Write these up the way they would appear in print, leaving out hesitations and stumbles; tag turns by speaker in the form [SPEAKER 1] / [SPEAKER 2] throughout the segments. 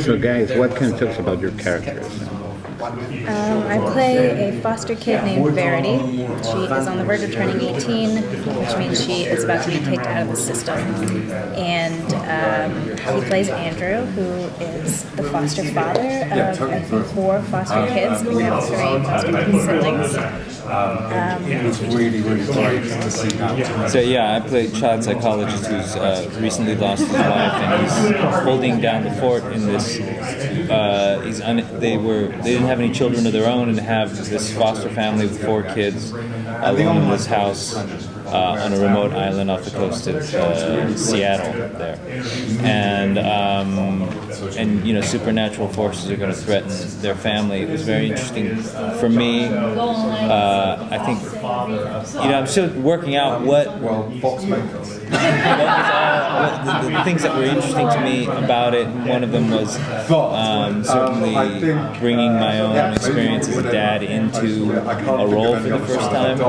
[SPEAKER 1] So guys, what can you tell us about your characters?
[SPEAKER 2] I play a foster kid named Verity. She is on the verge of turning 18, which means she is about to be kicked out of the system. And he plays Andrew, who is the foster father of, I think, 4 foster kids. We have 3 foster kid siblings.
[SPEAKER 3] It's really great to see that.
[SPEAKER 4] So yeah, I play a child psychologist who's recently lost his wife, and he's holding down the fort in this. They didn't have any children of their own, and have this foster family with 4 kids alone in this house on a remote island off the coast of Seattle there, and you know, supernatural forces are going to threaten their family. It was very interesting for me. I think, you know, I'm still working out what the things that were interesting to me about it. One of them was certainly bringing my own experience as a dad into a role for the first time,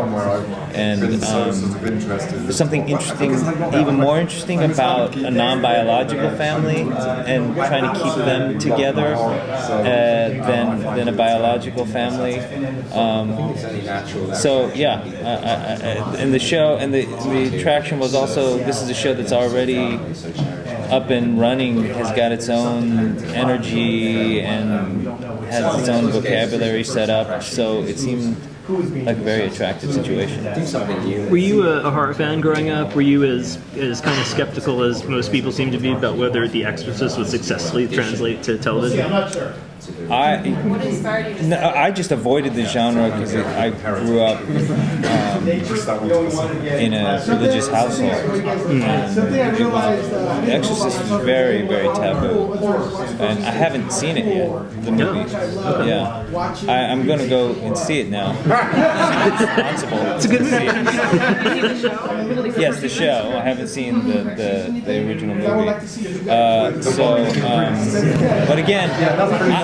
[SPEAKER 4] and there's something interesting, even more interesting, about a non-biological family and trying to keep them together than a biological family. So yeah, and the show and the attraction was also, this is a show that's already up and running, has got its own energy and has its own vocabulary set up, so it seemed like a very attractive situation.
[SPEAKER 5] Were you a horror fan growing up? Were you as kind of skeptical as most people seem to be about whether The Exorcist would successfully translate to television?
[SPEAKER 4] I just avoided the genre because I grew up in a religious household. The Exorcist is very, very taboo, and I haven't seen it yet. The movie, yeah. I'm going to go and see it now. It's a good movie. Yes, the show. I haven't seen the original movie. But again,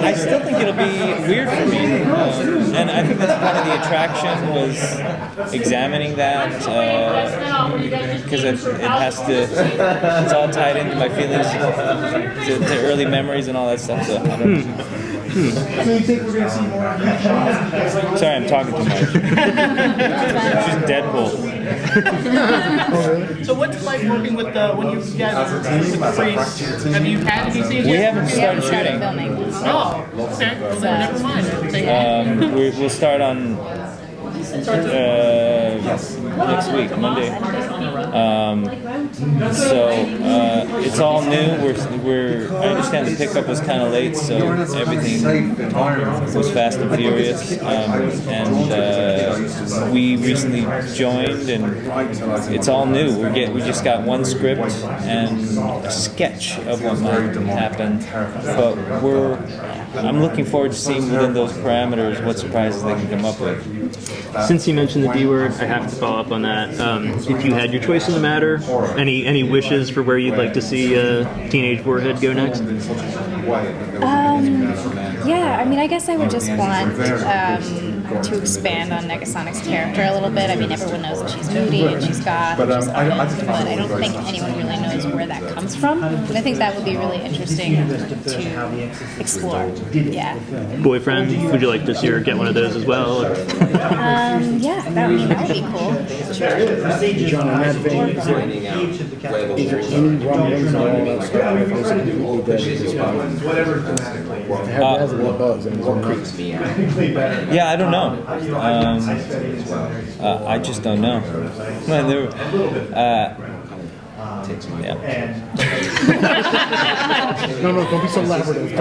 [SPEAKER 4] I still think it'll be weird for me, and I think that's part of the attraction, was examining that, because it has to, it's all tied into my feelings, to early memories and all that stuff, so I don't know.
[SPEAKER 6] So you think we're going to see more of you?
[SPEAKER 4] Sorry, I'm talking too much. She's Deadpool.
[SPEAKER 7] So what's it like working with when you guys are with the priests? Have you had any scenes?
[SPEAKER 4] We haven't started
[SPEAKER 2] started
[SPEAKER 4] shooting.
[SPEAKER 2] filming.
[SPEAKER 7] Oh, okay. Well, then never mind.
[SPEAKER 4] We'll start on next week, Monday. So it's all new. I understand the pickup was kind of late, so everything was fast and furious. And we recently joined, and it's all new. We just got one script and a sketch of what might happen, but I'm looking forward to seeing within those parameters what surprises they can come up with.
[SPEAKER 5] Since you mentioned the D word, I have to follow up on that. If you had your choice in the matter, any wishes for where you'd like to see Teenage Warhead go next?
[SPEAKER 2] Yeah, I mean, I guess I would just want to expand on Negasonic's character a little bit. I mean, everyone knows that she's moody and she's goth and she's honest, but I don't think anyone really knows where that comes from. And I think that would be really interesting to explore. Yeah.
[SPEAKER 5] Boyfriend, would you like to see her get one of those as well?
[SPEAKER 2] Yeah, that would be cool. Sure.
[SPEAKER 1] John, in that vein, is there any rumblings or all that stuff? Has it what bugs? What creeps me out?
[SPEAKER 4] Yeah, I don't know. I just don't know. Yeah.
[SPEAKER 1] No, don't be so elaborative.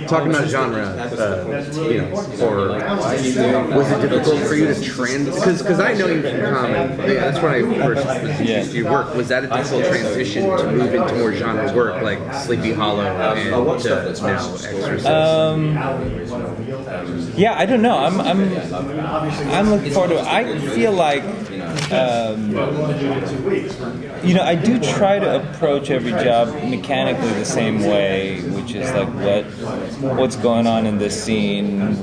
[SPEAKER 3] Talking about genre, horror, was it difficult for you to because I know you from comedy. Yeah, that's when I first used your work. Was that a difficult transition to move into more genre work like Sleepy Hollow and now Exorcist?
[SPEAKER 4] Yeah, I don't know. I'm looking forward to it. I feel like I do try to approach every job mechanically the same way, which is like what's going on in this scene,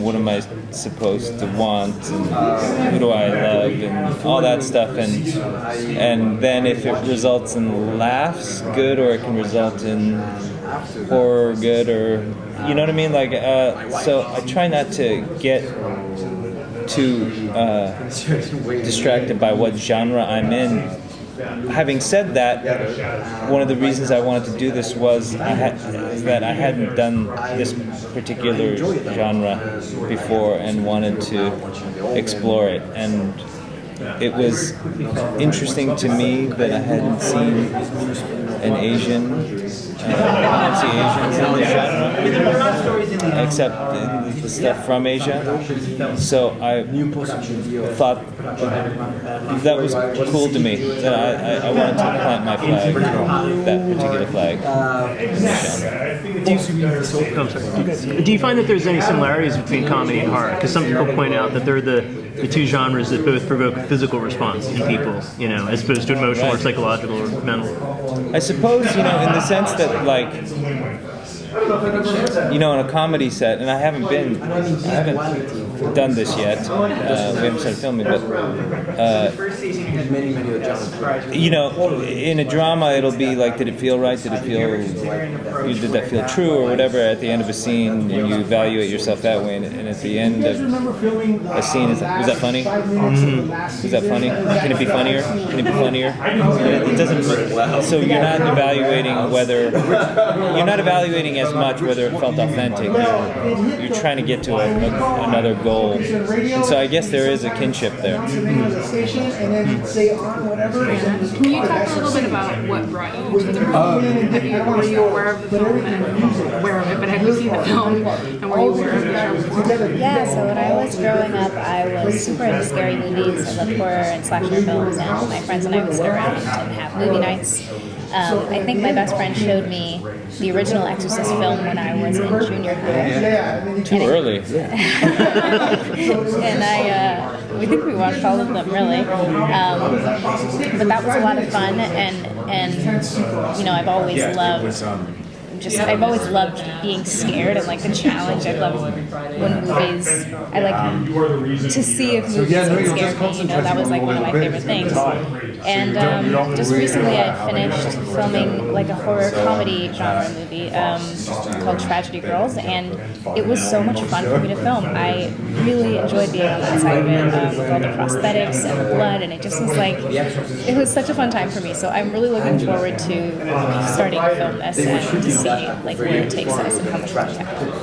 [SPEAKER 4] what am I supposed to want, and who do I love, and all that stuff, and then if it results in laughs, good, or it can result in horror good, or you know what I mean. Like, so I try not to get too distracted by what genre I'm in. Having said that, one of the reasons I wanted to do this was that I hadn't done this particular genre before and wanted to explore it. And it was interesting to me that I hadn't seen an Asian, I didn't see Asians in the genre, except the stuff from Asia. So I thought that was cool to me. That I wanted to plant my flag, that particular flag.
[SPEAKER 5] Do you find that there's any similarities between comedy and horror? Because some people point out that they're the two genres that both provoke a physical response in people, you know, as opposed to emotional or psychological or mental.
[SPEAKER 4] I suppose, you know, in the sense that, like, you know, in a comedy set, and I haven't done this yet. We haven't started filming, but you know, in a drama, it'll be like, did it feel right? Did that feel true, or whatever? At the end of a scene, and you evaluate yourself that way, and at the end of a scene, was that funny? Was that funny? Can it be funnier? Can it be funnier? It doesn't. So you're not evaluating as much whether it felt authentic. You're trying to get to another goal. And so I guess there is a kinship there.
[SPEAKER 2] Can you talk a little bit about what brought you to the movie? Were you aware of the film and aware of it, but have you seen the film and were you aware of the show before? Yeah, so when I was growing up, I was super into scary movies. I loved horror and slasher films, and my friends and I would sit around and have movie nights. I think my best friend showed me the original Exorcist film when I was in junior high.
[SPEAKER 4] Too early.
[SPEAKER 2] And we think we watched all of them, really. But that was a lot of fun, and you know, I've always loved being scared and like the challenge. I love when movies, I like to see if movies can scare me, you know, that was like one of my favorite things. And just recently I finished filming like a horror comedy genre movie called Tragedy Girls, and it was so much fun for me to film. I really enjoyed being on that side of it, with all the prosthetics and the blood, and it just was like, it was such a fun time for me. So I'm really looking forward to starting to film this and to see like where it takes us and how much fun we have.